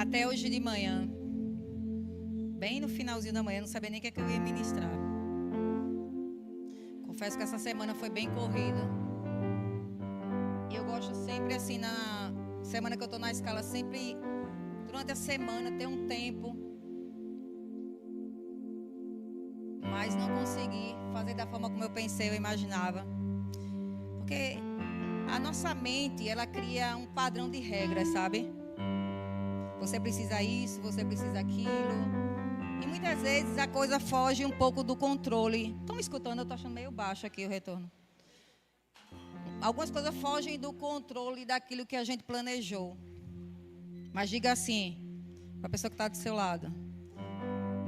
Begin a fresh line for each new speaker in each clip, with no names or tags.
Até hoje de manhã, bem no finalzinho da manhã, não sabia nem o que eu ia ministrar. Confesso que essa semana foi bem corrida. E eu gosto sempre assim, na semana que eu estou na escala, sempre durante a semana ter um tempo. Mas não consegui fazer da forma como eu pensei, eu imaginava. Porque a nossa mente, ela cria um padrão de regras, sabe? Você precisa isso, você precisa aquilo. E muitas vezes a coisa foge um pouco do controle. Estão me escutando? Eu estou achando meio baixo aqui o retorno. Algumas coisas fogem do controle daquilo que a gente planejou. Mas diga assim, para a pessoa que está do seu lado.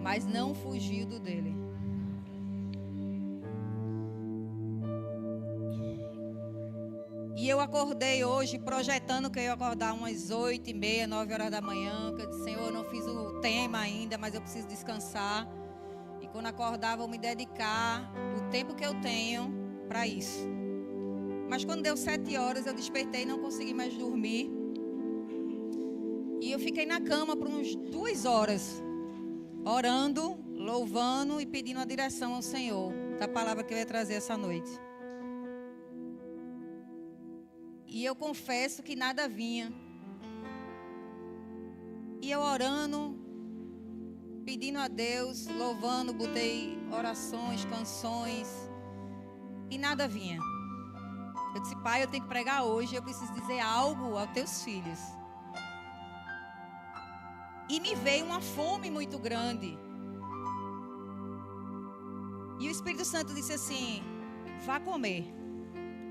Mas não fugiu do dele. E eu acordei hoje projetando que eu ia acordar umas 8h30, 9 horas da manhã. Que eu disse, Senhor, eu não fiz o tema ainda, mas eu preciso descansar. E quando acordar, vou me dedicar o tempo que eu tenho para isso. Mas quando deu 7 horas, eu despertei e não consegui mais dormir. E eu fiquei na cama por uns 2 horas, orando, louvando e pedindo a direção ao Senhor, da palavra que eu ia trazer essa noite. E eu confesso que nada vinha. E eu orando, pedindo a Deus, louvando, botei orações, canções. E nada vinha. Eu disse, Pai, eu tenho que pregar hoje, eu preciso dizer algo aos teus filhos. E me veio uma fome muito grande. E o Espírito Santo disse assim, vá comer.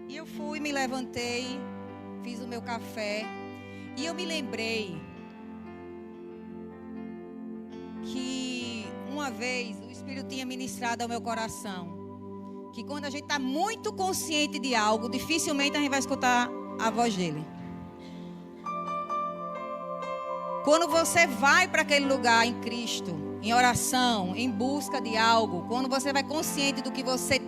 E eu fui, me levantei, fiz o meu café. E eu me lembrei que uma vez o Espírito tinha ministrado ao meu coração. Que quando a gente está muito consciente de algo, dificilmente a gente vai escutar a voz dele. Quando você vai para aquele lugar em Cristo, em oração, em busca de algo, quando você vai consciente do que você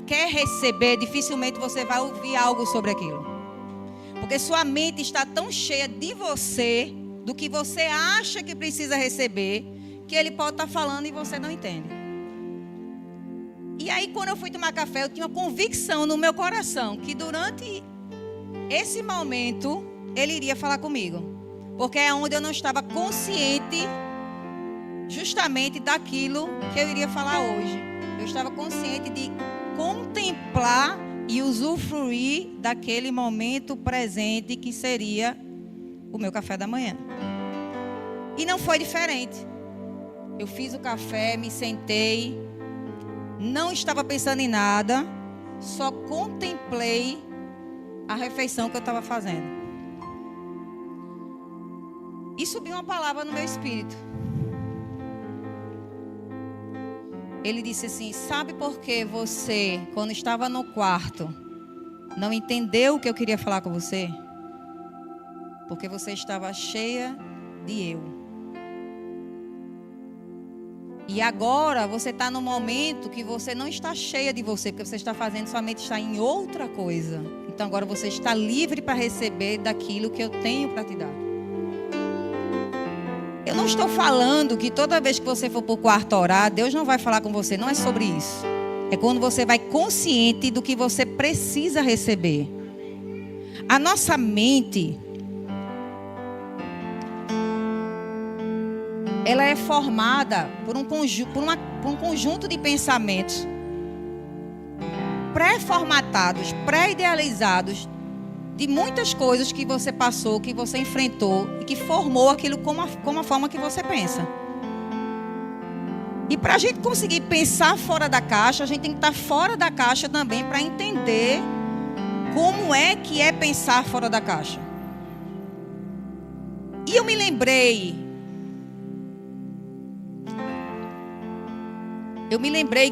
quer receber, dificilmente você vai ouvir algo sobre aquilo. Porque sua mente está tão cheia de você, do que você acha que precisa receber, que ele pode estar falando e você não entende. E aí quando eu fui tomar café, eu tinha uma convicção no meu coração, que durante esse momento, ele iria falar comigo. Porque é onde eu não estava consciente justamente daquilo que eu iria falar hoje. Eu estava consciente de contemplar e usufruir daquele momento presente que seria o meu café da manhã. E não foi diferente. Eu fiz o café, me sentei, não estava pensando em nada, só contemplei a refeição que eu estava fazendo. E subiu uma palavra no meu espírito. Ele disse assim, sabe por que você, quando estava no quarto, não entendeu o que eu queria falar com você? Porque você estava cheia de eu. E agora você está no momento que você não está cheia de você, porque você está fazendo, sua mente está em outra coisa. Então agora você está livre para receber daquilo que eu tenho para te dar. Eu não estou falando que toda vez que você for para o quarto orar, Deus não vai falar com você. Não é sobre isso. É quando você vai consciente do que você precisa receber. A nossa mente, ela é formada por um conjunto de pensamentos pré-formatados, pré-idealizados, de muitas coisas que você passou, que você enfrentou e que formou aquilo como a forma que você pensa. E para a gente conseguir pensar fora da caixa, a gente tem que estar fora da caixa também para entender como é que é pensar fora da caixa. E eu me lembrei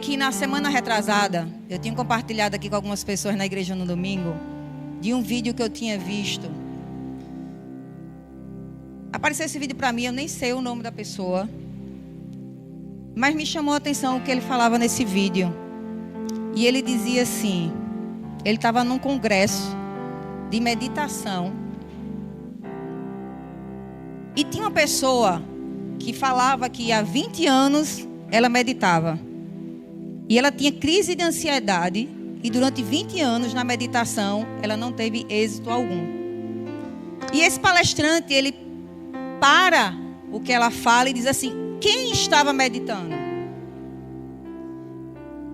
que na semana retrasada, eu tinha compartilhado aqui com algumas pessoas na igreja no domingo, de um vídeo que eu tinha visto. Apareceu esse vídeo para mim, eu nem sei o nome da pessoa, mas me chamou a atenção o que ele falava nesse vídeo. E ele dizia assim, ele estava num congresso de meditação E tinha uma pessoa que falava que há 20 anos ela meditava. E ela tinha crise de ansiedade. E durante 20 anos na meditação, ela não teve êxito algum. E esse palestrante, ele para o que ela fala e diz assim: quem estava meditando?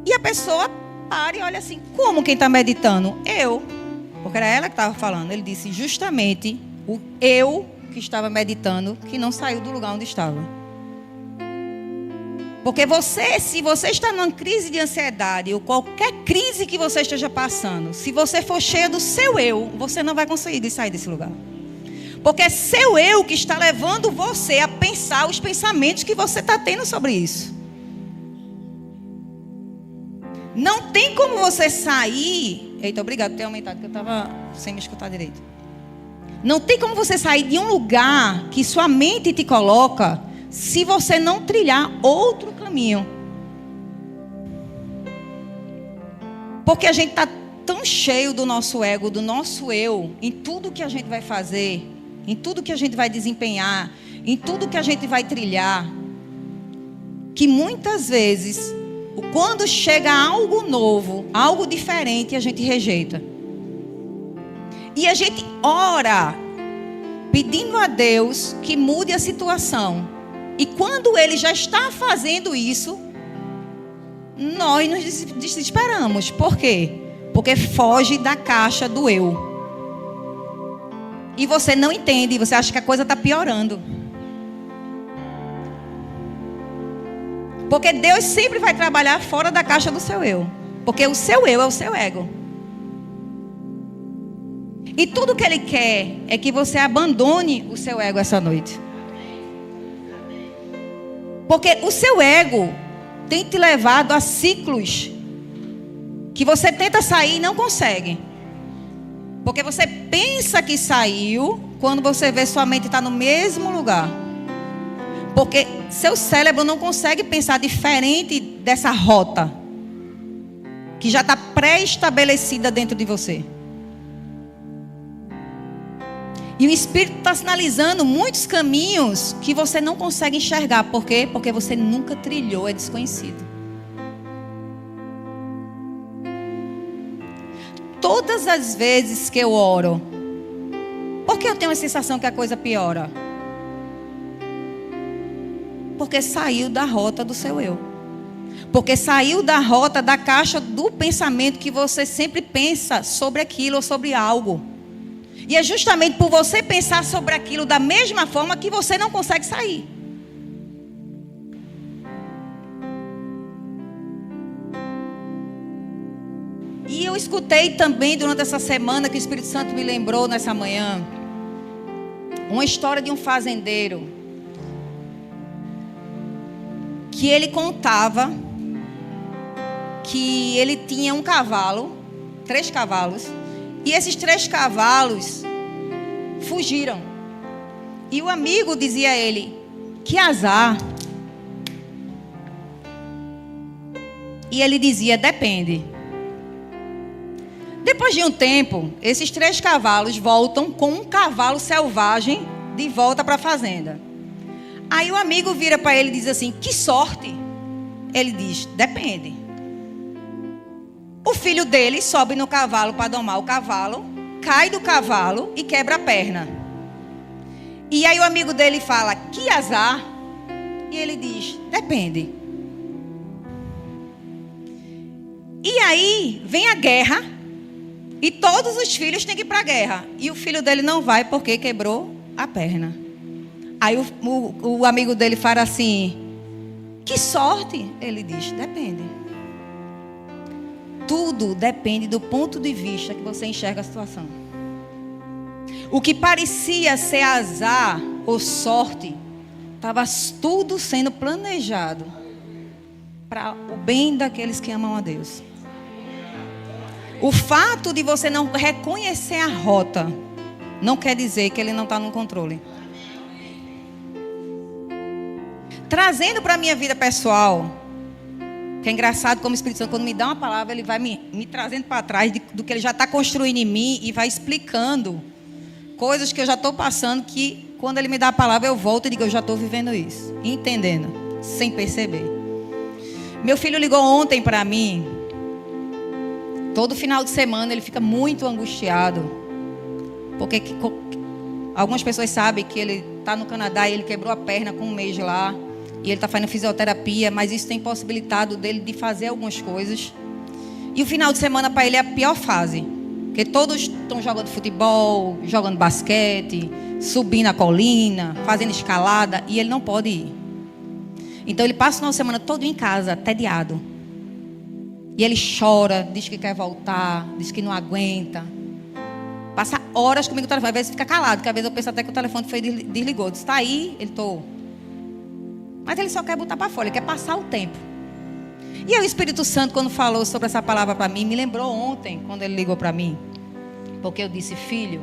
E a pessoa para e olha assim: como quem está meditando? Eu. Porque era ela que estava falando. Ele disse: justamente o eu que estava meditando, que não saiu do lugar onde estava. Porque se você está numa crise de ansiedade, ou qualquer crise que você esteja passando, se você for cheia do seu eu, você não vai conseguir sair desse lugar. Porque é seu eu que está levando você a pensar os pensamentos que você está tendo sobre isso. Não tem como você sair... Eita, obrigado por ter aumentado, porque eu estava sem me escutar direito. Não tem como você sair de um lugar que sua mente te coloca, se você não trilhar outro caminho. Porque a gente está tão cheio do nosso ego, do nosso eu, em tudo que a gente vai fazer, em tudo que a gente vai desempenhar, em tudo que a gente vai trilhar, que muitas vezes, quando chega algo novo, algo diferente, a gente rejeita. E a gente ora, pedindo a Deus que mude a situação. E quando Ele já está fazendo isso, nós nos desesperamos. Por quê? Porque foge da caixa do eu. E você não entende, você acha que a coisa está piorando. Porque Deus sempre vai trabalhar fora da caixa do seu eu. Porque o seu eu é o seu ego. E tudo que Ele quer é que você abandone o seu ego essa noite. Porque o seu ego tem te levado a ciclos que você tenta sair e não consegue. Porque você pensa que saiu, quando você vê sua mente está no mesmo lugar. Porque seu cérebro não consegue pensar diferente dessa rota que já está pré-estabelecida dentro de você. E o Espírito está sinalizando muitos caminhos que você não consegue enxergar. Por quê? Porque você nunca trilhou, é desconhecido. Todas as vezes que eu oro, por que eu tenho a sensação que a coisa piora? Porque saiu da rota do seu eu. Porque saiu da rota da caixa do pensamento que você sempre pensa sobre aquilo ou sobre algo. E é justamente por você pensar sobre aquilo da mesma forma que você não consegue sair. E eu escutei também durante essa semana, que o Espírito Santo me lembrou nessa manhã, uma história de um fazendeiro. Que ele contava que ele tinha um cavalo, 3 cavalos. E esses 3 cavalos fugiram. E o amigo dizia a ele: que azar. E ele dizia: depende. Depois de um tempo, esses 3 cavalos voltam com um cavalo selvagem de volta para a fazenda. Aí o amigo vira para ele e diz assim: que sorte. Ele diz: depende. O filho dele sobe no cavalo para domar o cavalo, cai do cavalo e quebra a perna. E aí o amigo dele fala: que azar. E ele diz: depende. E aí vem a guerra e todos os filhos têm que ir para a guerra. E o filho dele não vai porque quebrou a perna. Aí o amigo dele fala assim: que sorte. Ele diz: depende. Tudo depende do ponto de vista que você enxerga a situação. O que parecia ser azar ou sorte, estava tudo sendo planejado para o bem daqueles que amam a Deus. O fato de você não reconhecer a rota não quer dizer que Ele não está no controle. Trazendo para a minha vida pessoal, que é engraçado como o Espírito Santo, quando me dá uma palavra, ele vai me trazendo para trás do que ele já está construindo em mim e vai explicando coisas que eu já estou passando, que quando ele me dá a palavra, eu volto e digo, eu já estou vivendo isso. Entendendo, sem perceber. Meu filho ligou ontem para mim. Todo final de semana ele fica muito angustiado. Porque algumas pessoas sabem que ele está no Canadá e ele quebrou a perna com um mês lá. E ele está fazendo fisioterapia, mas isso tem possibilitado dele de fazer algumas coisas. E o final de semana para ele é a pior fase. Porque todos estão jogando futebol, jogando basquete, subindo a colina, fazendo escalada, e ele não pode ir. Então ele passa uma semana todo em casa, tediado. E ele chora, diz que quer voltar, diz que não aguenta. Passa horas comigo no telefone, às vezes fica calado, porque às vezes eu penso até que o telefone foi desligou. Diz, está aí, ele estou. Mas ele só quer botar para fora, ele quer passar o tempo. E aí o Espírito Santo, quando falou sobre essa palavra para mim, me lembrou ontem, quando ele ligou para mim. Porque eu disse, filho,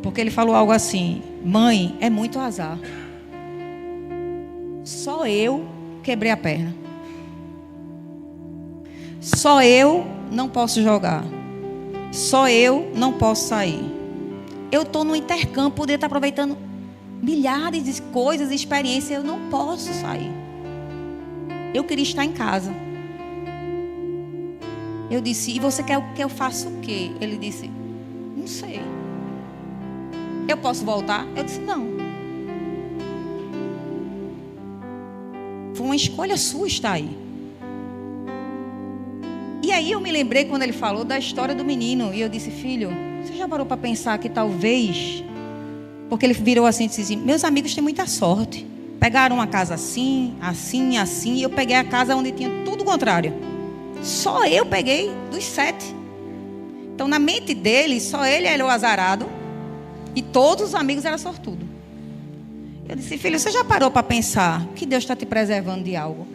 porque ele falou algo assim, mãe, é muito azar. Só eu quebrei a perna. Só eu não posso jogar. Só eu não posso sair. Eu estou no intercâmbio, poderia estar aproveitando milhares de coisas, experiências, eu não posso sair. Eu queria estar em casa. Eu disse, e você quer que eu faça o quê? Ele disse, não sei. Eu posso voltar? Eu disse, não. Foi uma escolha sua estar aí. E aí eu me lembrei quando ele falou da história do menino. E eu disse, filho, você já parou para pensar que talvez... Porque ele virou assim e disse assim, meus amigos têm muita sorte. Pegaram uma casa assim, assim, assim. E eu peguei a casa onde tinha tudo o contrário. Só eu peguei dos 7. Então na mente dele, só ele era o azarado. E todos os amigos eram sortudos. Eu disse, filho, você já parou para pensar que Deus está te preservando de algo?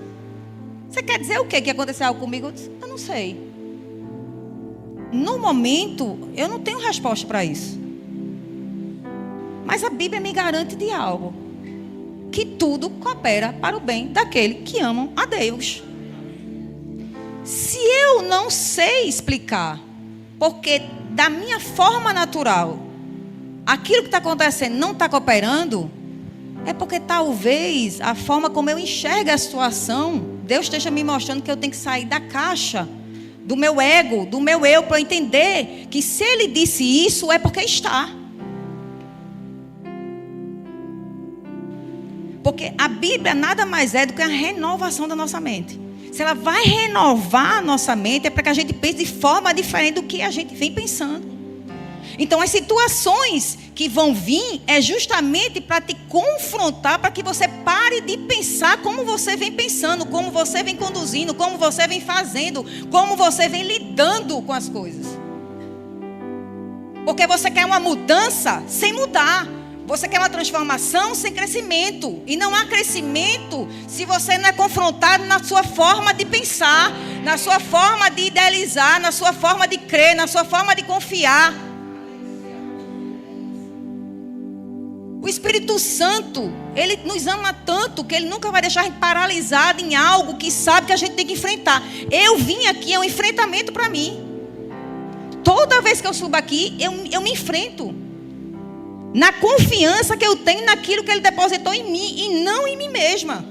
Você quer dizer o quê? Que aconteceu algo comigo? Eu disse, eu não sei. No momento, eu não tenho resposta para isso. Mas a Bíblia me garante de algo. Que tudo coopera para o bem daquele que amam a Deus. Se eu não sei explicar, porque da minha forma natural, aquilo que está acontecendo não está cooperando, é porque talvez a forma como eu enxergo a situação, Deus esteja me mostrando que eu tenho que sair da caixa, do meu ego, do meu eu, para eu entender que se Ele disse isso, é porque está. Porque a Bíblia nada mais é do que a renovação da nossa mente. Se ela vai renovar a nossa mente, é para que a gente pense de forma diferente do que a gente vem pensando. Então as situações que vão vir é justamente para te confrontar, para que você pare de pensar como você vem pensando, como você vem conduzindo, como você vem fazendo, como você vem lidando com as coisas. Porque você quer uma mudança sem mudar. Você quer uma transformação sem crescimento. E não há crescimento se você não é confrontado na sua forma de pensar, na sua forma de idealizar, na sua forma de crer, na sua forma de confiar. O Espírito Santo, Ele nos ama tanto que Ele nunca vai deixar a gente paralisado em algo que sabe que a gente tem que enfrentar. Eu vim aqui, é um enfrentamento para mim. Toda vez que eu subo aqui, eu me enfrento. Na confiança que eu tenho naquilo que Ele depositou em mim e não em mim mesma.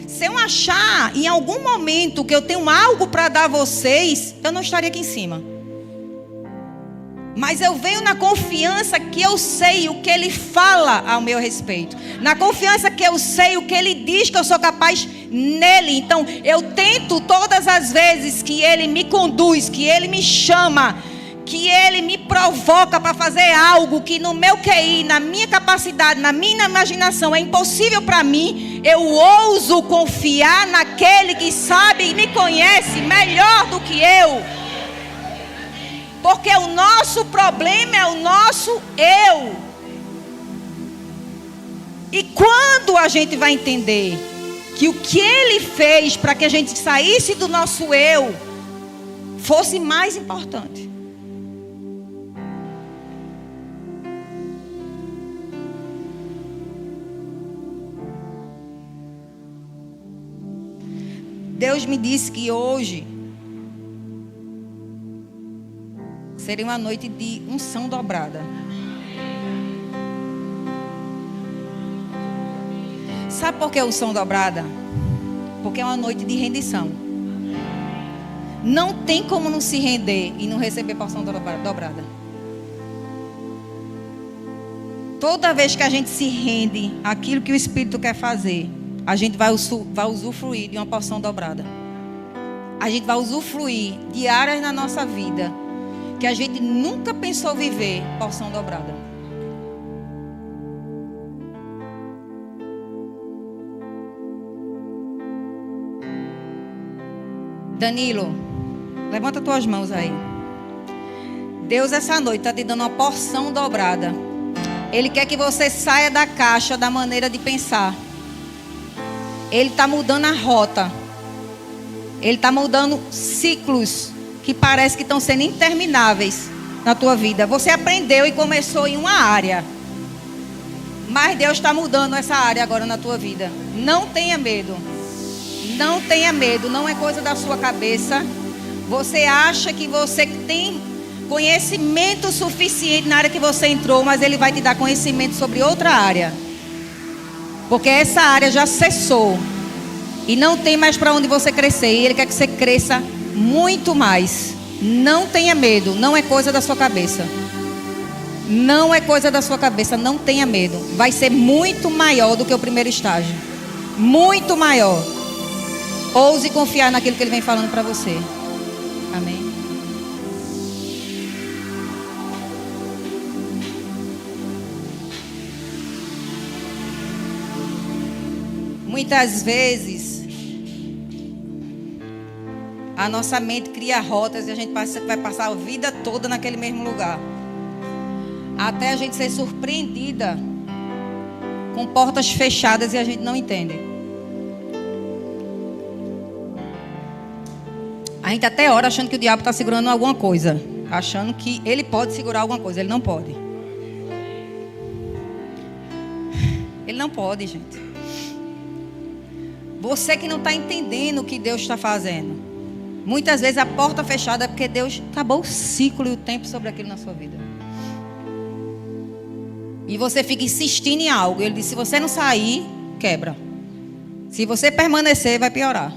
Se eu achar em algum momento que eu tenho algo para dar a vocês, eu não estaria aqui em cima. Mas eu venho na confiança que eu sei o que Ele fala ao meu respeito. Na confiança que eu sei o que Ele diz que eu sou capaz nele. Então eu tento todas as vezes que Ele me conduz, que Ele me chama, que Ele me provoca para fazer algo que no meu QI, na minha capacidade, na minha imaginação é impossível para mim. Eu ouso confiar naquele que sabe e me conhece melhor do que eu. Porque o nosso problema é o nosso eu. E quando a gente vai entender que o que Ele fez para que a gente saísse do nosso eu fosse mais importante. Deus me disse que hoje seria uma noite de unção dobrada. Sabe por que unção dobrada? Porque é uma noite de rendição. Não tem como não se render e não receber porção dobrada. Toda vez que a gente se rende àquilo que o Espírito quer fazer, a gente vai usufruir de uma porção dobrada. A gente vai usufruir de áreas na nossa vida que a gente nunca pensou viver porção dobrada. Danilo, levanta tuas mãos aí. Deus essa noite está te dando uma porção dobrada. Ele quer que você saia da caixa da maneira de pensar. Ele está mudando a rota. Ele está mudando ciclos que parece que estão sendo intermináveis na tua vida. Você aprendeu e começou em uma área, mas Deus está mudando essa área agora na tua vida. Não tenha medo. Não tenha medo. Não é coisa da sua cabeça. Você acha que você tem conhecimento suficiente na área que você entrou, mas Ele vai te dar conhecimento sobre outra área. Porque essa área já cessou. E não tem mais para onde você crescer. E Ele quer que você cresça muito mais. Não tenha medo. Não é coisa da sua cabeça. Não é coisa da sua cabeça. Não tenha medo. Vai ser muito maior do que o primeiro estágio. Muito maior. Ouse confiar naquilo que Ele vem falando para você. Amém. Muitas vezes a nossa mente cria rotas e a gente vai passar a vida toda naquele mesmo lugar, até a gente ser surpreendida com portas fechadas e a gente não entende. A gente até ora achando que o diabo está segurando alguma coisa, achando que ele pode segurar alguma coisa. Ele não pode. Ele não pode, gente. Você que não está entendendo o que Deus está fazendo. Muitas vezes a porta fechada é porque Deus acabou o ciclo e o tempo sobre aquilo na sua vida. E você fica insistindo em algo. Ele disse, se você não sair, quebra. Se você permanecer, vai piorar.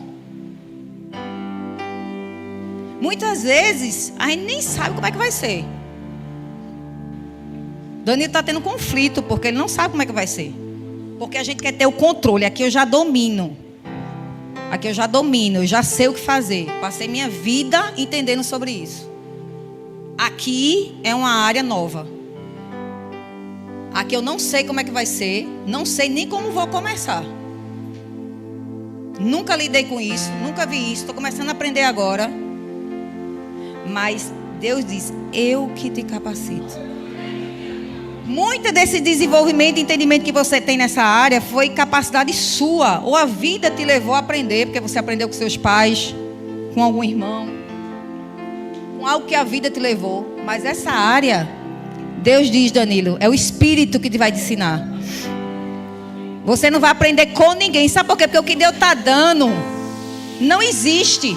Muitas vezes a gente nem sabe como é que vai ser. Danilo está tendo conflito porque ele não sabe como é que vai ser. Porque a gente quer ter o controle. Aqui eu já domino. Aqui eu já domino, eu já sei o que fazer. Passei minha vida entendendo sobre isso. Aqui é uma área nova. Aqui eu não sei como é que vai ser. Não sei nem como vou começar. Nunca lidei com isso, nunca vi isso. Estou começando a aprender agora. Mas Deus diz, eu que te capacito. Muito desse desenvolvimento e entendimento que você tem nessa área foi capacidade sua. Ou a vida te levou a aprender, porque você aprendeu com seus pais, com algum irmão, com algo que a vida te levou. Mas essa área, Deus diz, Danilo, é o Espírito que te vai te ensinar. Você não vai aprender com ninguém. Sabe por quê? Porque o que Deus está dando não existe.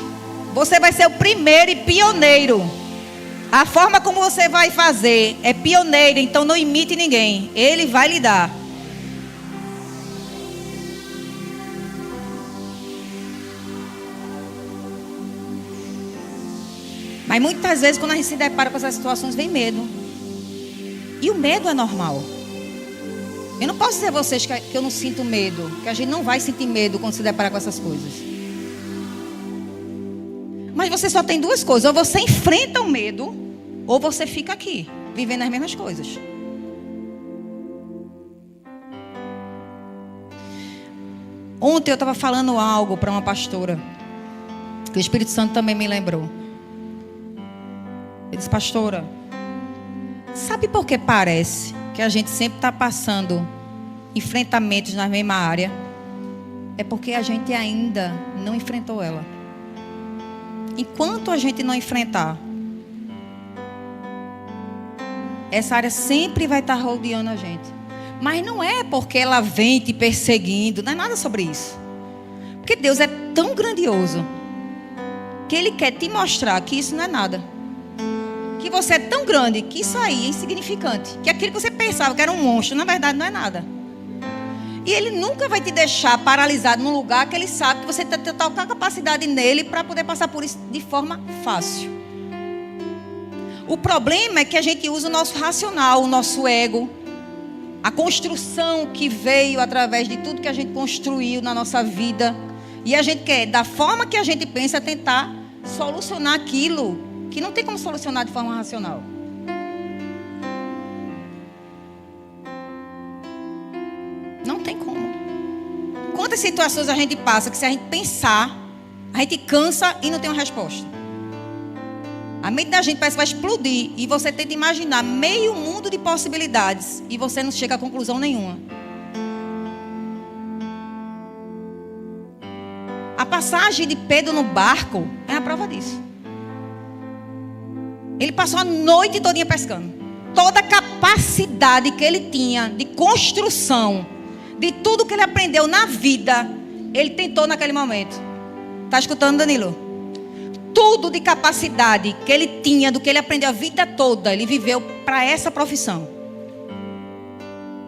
Você vai ser o primeiro e pioneiro. A forma como você vai fazer é pioneiro, então não imite ninguém. Ele vai lhe dar. Mas muitas vezes quando a gente se depara com essas situações, vem medo. E o medo é normal. Eu não posso dizer a vocês que eu não sinto medo, que a gente não vai sentir medo quando se depara com essas coisas. Mas você só tem duas coisas. Ou você enfrenta o medo, ou você fica aqui, vivendo as mesmas coisas. Ontem eu estava falando algo para uma pastora, que o Espírito Santo também me lembrou. Ele disse, pastora, sabe por que parece que a gente sempre está passando enfrentamentos na mesma área? É porque a gente ainda não enfrentou ela. Enquanto a gente não enfrentar, essa área sempre vai estar rodeando a gente. Mas não é porque ela vem te perseguindo, não é nada sobre isso. Porque Deus é tão grandioso que Ele quer te mostrar que isso não é nada. Que você é tão grande que isso aí é insignificante. Que aquilo que você pensava que era um monstro, na verdade não é nada. E Ele nunca vai te deixar paralisado num lugar que Ele sabe que você tem total capacidade nele para poder passar por isso de forma fácil. O problema é que a gente usa o nosso racional, o nosso ego, a construção que veio através de tudo que a gente construiu na nossa vida. E a gente quer, da forma que a gente pensa, tentar solucionar aquilo que não tem como solucionar de forma racional. Não tem como. Quantas situações a gente passa que se a gente pensar, a gente cansa e não tem uma resposta. A mente da gente parece que vai explodir e você tenta imaginar meio mundo de possibilidades e você não chega a conclusão nenhuma. A passagem de Pedro no barco é a prova disso. Ele passou a noite todinha pescando. Toda a capacidade que ele tinha de construção, de tudo que ele aprendeu na vida, ele tentou naquele momento. Está escutando, Danilo? Tudo de capacidade que ele tinha, do que ele aprendeu a vida toda, ele viveu para essa profissão.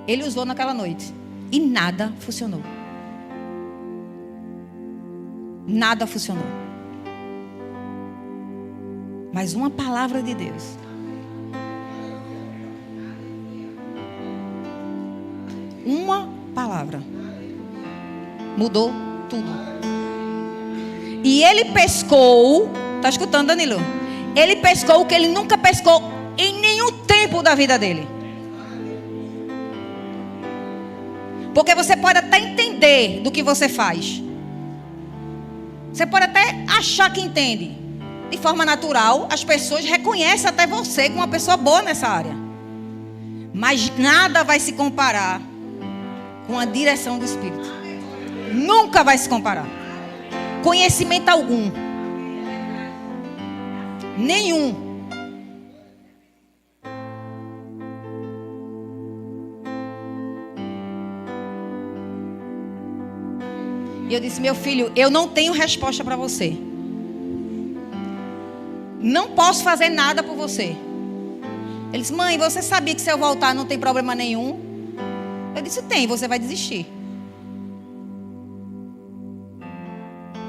Ele usou naquela noite. E nada funcionou. Nada funcionou. Mas uma palavra de Deus. Uma palavra. Mudou tudo. E ele pescou, está escutando, Danilo? Ele pescou o que ele nunca pescou em nenhum tempo da vida dele. Porque você pode até entender do que você faz. Você pode até achar que entende. De forma natural, as pessoas reconhecem até você como uma pessoa boa nessa área. Mas nada vai se comparar com a direção do Espírito. Nunca vai se comparar. Conhecimento algum. Nenhum. E eu disse, meu filho, eu não tenho resposta para você. Não posso fazer nada por você. Ele disse, mãe, você sabia que se eu voltar não tem problema nenhum? Eu disse, tem, você vai desistir.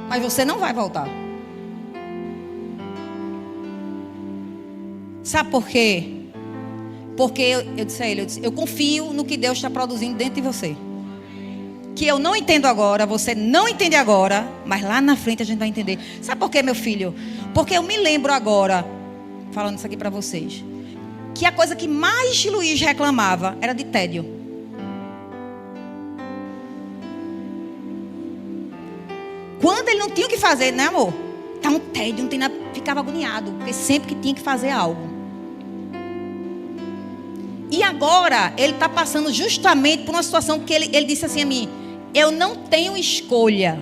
Mas você não vai voltar. Sabe por quê? Porque eu disse a ele, eu confio no que Deus está produzindo dentro de você. Que eu não entendo agora, você não entende agora, mas lá na frente a gente vai entender. Sabe por quê, meu filho? Porque eu me lembro agora, falando isso aqui para vocês, que a coisa que mais Luiz reclamava era de tédio. Quando ele não tinha o que fazer, né, amor? Tá um tédio, não tem nada, ficava agoniado, porque sempre que tinha que fazer algo. E agora ele está passando justamente por uma situação que ele disse assim a mim, eu não tenho escolha.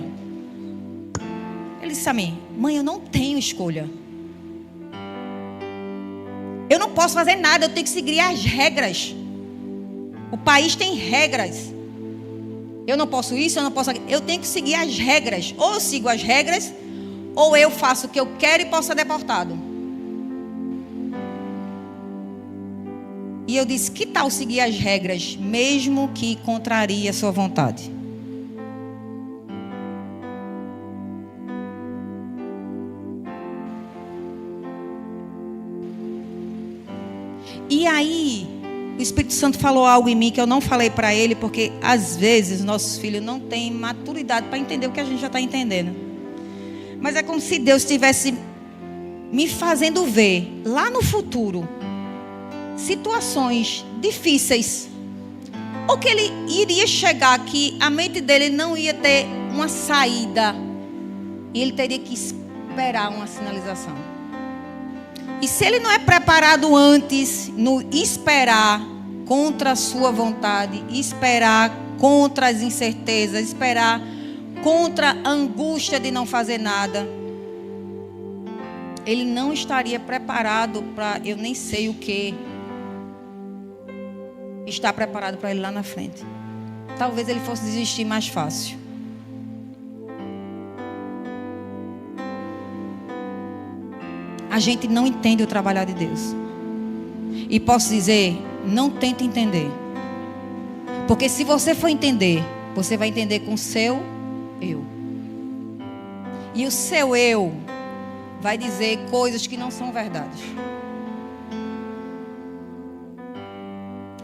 Ele disse a mim, mãe, eu não tenho escolha. Eu não posso fazer nada, eu tenho que seguir as regras. O país tem regras. Eu não posso isso, eu não posso aquilo. Eu tenho que seguir as regras. Ou eu sigo as regras, ou eu faço o que eu quero e posso ser deportado. E eu disse, que tal seguir as regras, mesmo que contraria a sua vontade? E aí, o Espírito Santo falou algo em mim que eu não falei para ele, porque às vezes nossos filhos não têm maturidade para entender o que a gente já está entendendo. Mas é como se Deus estivesse me fazendo ver, lá no futuro, situações difíceis. Ou que ele iria chegar que a mente dele não ia ter uma saída. E ele teria que esperar uma sinalização. E se ele não é preparado antes, no esperar contra a sua vontade, esperar contra as incertezas, esperar contra a angústia de não fazer nada, ele não estaria preparado para, eu nem sei o que, estar preparado para ele lá na frente. Talvez ele fosse desistir mais fácil. A gente não entende o trabalhar de Deus. E posso dizer, não tente entender. Porque se você for entender, Você vai entender com o seu eu. E o seu eu vai dizer coisas que não são verdades.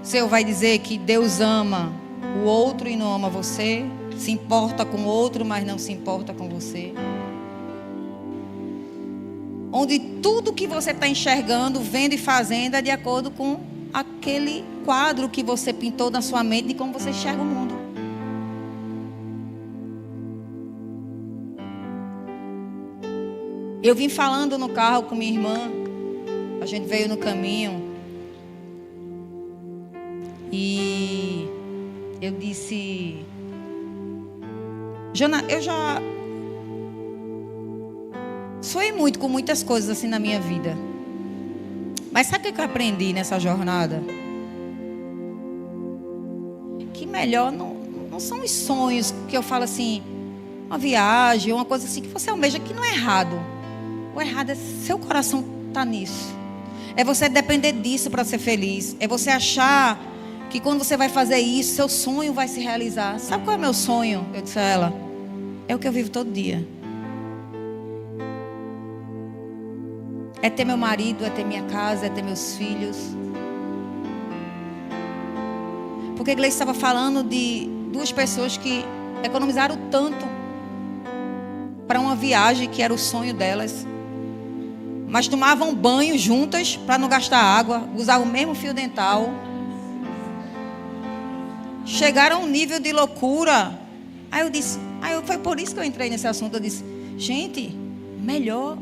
O seu vai dizer que Deus ama o outro e não ama você. Se importa com o outro, mas não se importa com você. Onde tudo que você está enxergando, vendo e fazendo é de acordo com aquele quadro que você pintou na sua mente de como você enxerga o mundo. Eu vim falando no carro com minha irmã. A gente veio no caminho. E eu disse... eu já sonhei muito com muitas coisas assim na minha vida. Mas sabe o que eu aprendi nessa jornada? Que melhor não são os sonhos que eu falo assim, uma viagem, uma coisa assim que você almeja, que não é errado. O errado é seu coração estar nisso. É você depender disso para ser feliz. É você achar que quando você vai fazer isso, seu sonho vai se realizar. Sabe qual é o meu sonho? Eu disse a ela, é o que eu vivo todo dia. É ter meu marido, é ter minha casa, é ter meus filhos. Porque a Gleice estava falando de duas pessoas que economizaram tanto para uma viagem que era o sonho delas. Mas tomavam banho juntas para não gastar água, usavam o mesmo fio dental. Chegaram a um nível de loucura. Foi por isso que eu entrei nesse assunto. Eu disse, gente, melhor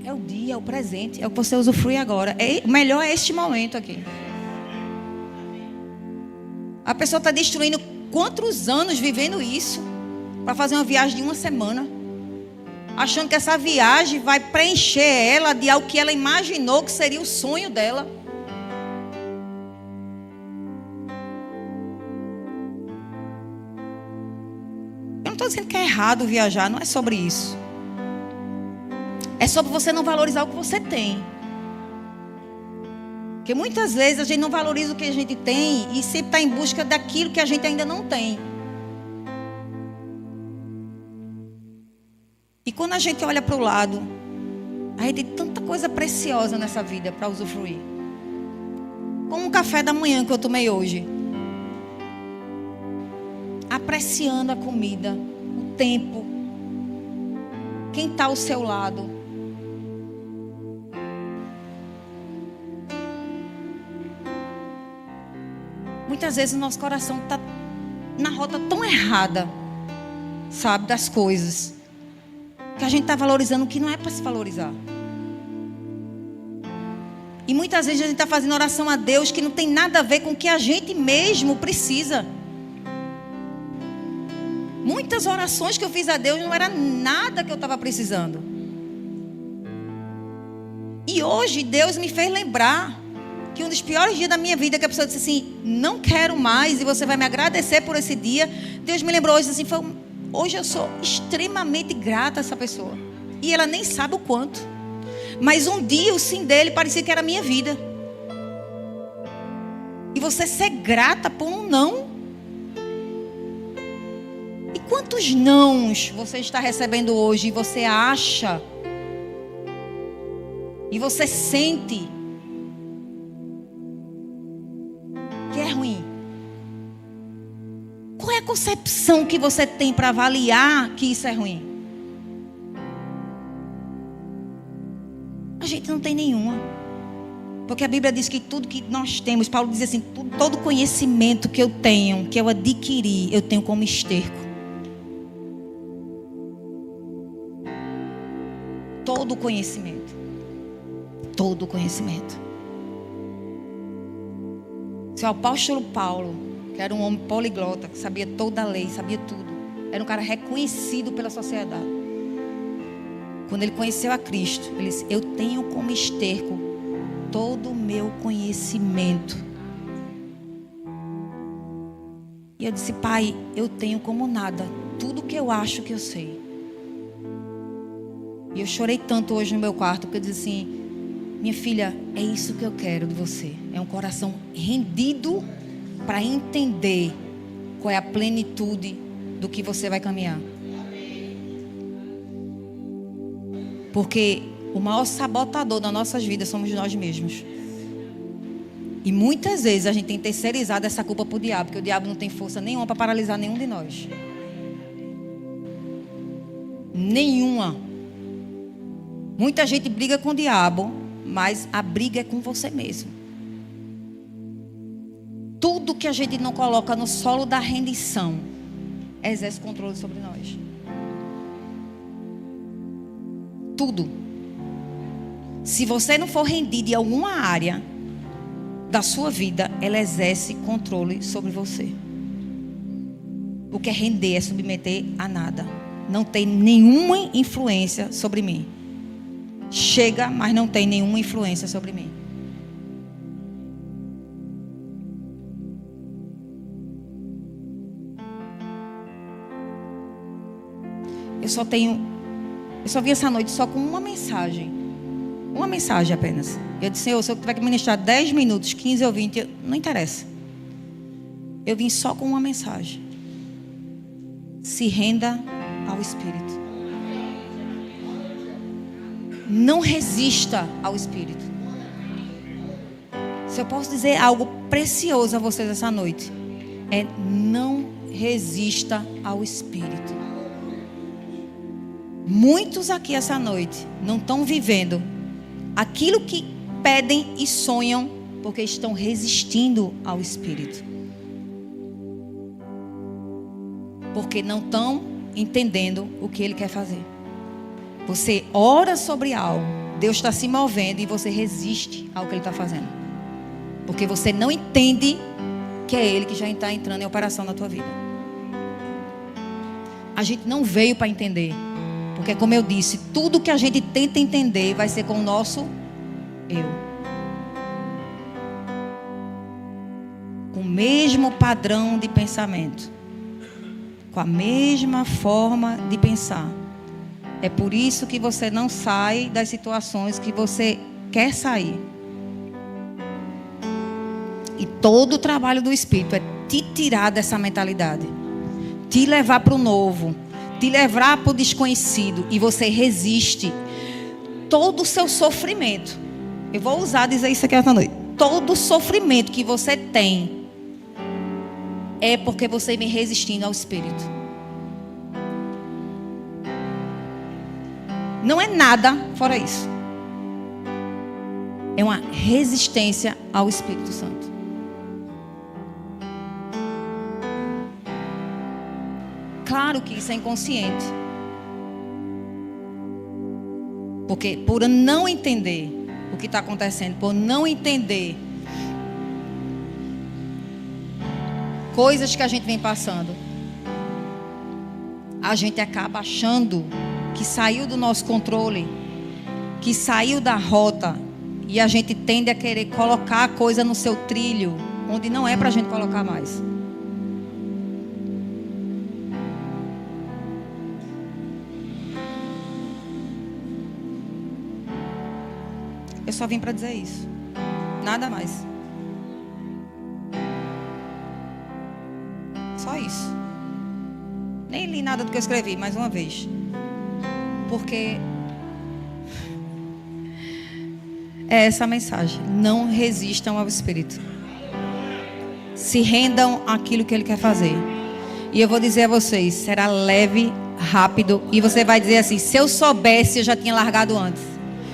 é o dia, é o presente, é o que você usufrui agora. O melhor é este momento aqui. A pessoa está destruindo quantos anos vivendo isso para fazer uma viagem de uma semana, achando que essa viagem vai preencher ela de algo que ela imaginou que seria o sonho dela. Eu não estou dizendo que é errado viajar, não é sobre isso. É sobre você não valorizar o que você tem. Porque muitas vezes a gente não valoriza o que a gente tem e sempre está em busca daquilo que a gente ainda não tem. E quando a gente olha para o lado, a gente tem tanta coisa preciosa nessa vida para usufruir. Como um café da manhã que eu tomei hoje. Apreciando a comida, o tempo, quem está ao seu lado. Muitas vezes o nosso coração está na rota tão errada, sabe, das coisas, que a gente está valorizando o que não é para se valorizar. E muitas vezes a gente está fazendo oração a Deus que não tem nada a ver com o que a gente mesmo precisa. Muitas orações que eu fiz a Deus não era nada que eu estava precisando. E hoje Deus me fez lembrar que um dos piores dias da minha vida, que a pessoa disse assim, não quero mais e você vai me agradecer por esse dia. Deus me lembrou hoje assim, hoje eu sou extremamente grata a essa pessoa. E ela nem sabe o quanto. Mas um dia o sim dele parecia que era a minha vida. E você ser grata por um não. E quantos nãos você está recebendo hoje e você acha e você sente que é ruim? Qual é a concepção que você tem para avaliar que isso é ruim? A gente não tem nenhuma. Porque a Bíblia diz que tudo que nós temos, Paulo diz assim, todo conhecimento que eu tenho, que eu adquiri, eu tenho como esterco. Todo conhecimento. Todo conhecimento. Seu apóstolo Paulo, que era um homem poliglota, que sabia toda a lei, sabia tudo. Era um cara reconhecido pela sociedade. Quando ele conheceu a Cristo, ele disse, eu tenho como esterco todo o meu conhecimento. E eu disse, Pai, eu tenho como nada tudo que eu acho que eu sei. E eu chorei tanto hoje no meu quarto, porque eu disse assim, minha filha, é isso que eu quero de você. É um coração rendido para entender qual é a plenitude do que você vai caminhar. Porque o maior sabotador das nossas vidas somos nós mesmos. E muitas vezes a gente tem terceirizado essa culpa para o diabo, porque o diabo não tem força nenhuma para paralisar nenhum de nós. Nenhuma. Muita gente briga com o diabo, mas a briga é com você mesmo. Tudo que a gente não coloca no solo da rendição exerce controle sobre nós. Tudo. Se você não for rendido em alguma área da sua vida, ela exerce controle sobre você. O que é render é submeter a nada. Não tem nenhuma influência sobre mim. Chega, mas não tem nenhuma influência sobre mim. Eu só vim essa noite só com uma mensagem. Uma mensagem apenas. Eu disse, Senhor, se eu tiver que ministrar 10 minutos, 15 ou 20, não interessa. Eu vim só com uma mensagem. Se renda ao Espírito. Não resista ao Espírito. Se eu posso dizer algo precioso a vocês essa noite, é não resista ao Espírito. Muitos aqui essa noite não estão vivendo aquilo que pedem e sonham porque estão resistindo ao Espírito. Porque não estão entendendo o que Ele quer fazer. Você ora sobre algo, Deus está se movendo e você resiste ao que Ele está fazendo. Porque você não entende que é Ele que já está entrando em operação na tua vida. A gente não veio para entender. Porque, como eu disse, tudo que a gente tenta entender vai ser com o nosso eu. Com o mesmo padrão de pensamento. Com a mesma forma de pensar. É por isso que você não sai das situações que você quer sair. E todo o trabalho do Espírito é te tirar dessa mentalidade. Te levar para o novo. Te levar para o desconhecido. E você resiste. Todo o seu sofrimento. Eu vou dizer isso aqui esta noite. Todo o sofrimento que você tem é porque você vem resistindo ao Espírito. Não é nada fora isso. É uma resistência ao Espírito Santo. Claro que isso é inconsciente. Porque por não entender o que está acontecendo, por não entender coisas que a gente vem passando, a gente acaba achando que saiu do nosso controle, que saiu da rota, e a gente tende a querer colocar a coisa no seu trilho, onde não é para a gente colocar mais. Eu só vim para dizer isso. Nada mais. Só isso. Nem li nada do que eu escrevi, mais uma vez. Porque é essa a mensagem. Não resistam ao Espírito. Se rendam àquilo que Ele quer fazer. E eu vou dizer a vocês, será leve, rápido. E você vai dizer assim, se eu soubesse, eu já tinha largado antes.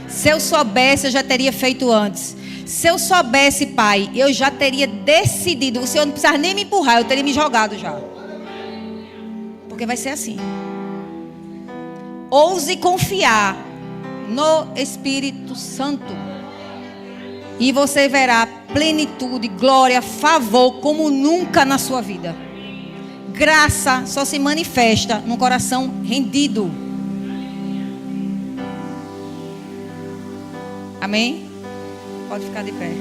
Se eu soubesse, eu já teria feito antes. Se eu soubesse, Pai, eu já teria decidido. O Senhor não precisava nem me empurrar, eu teria me jogado já. Porque vai ser assim. Ouse confiar no Espírito Santo. E você verá plenitude, glória, favor como nunca na sua vida. Graça só se manifesta num coração rendido. Amém? Pode ficar de pé.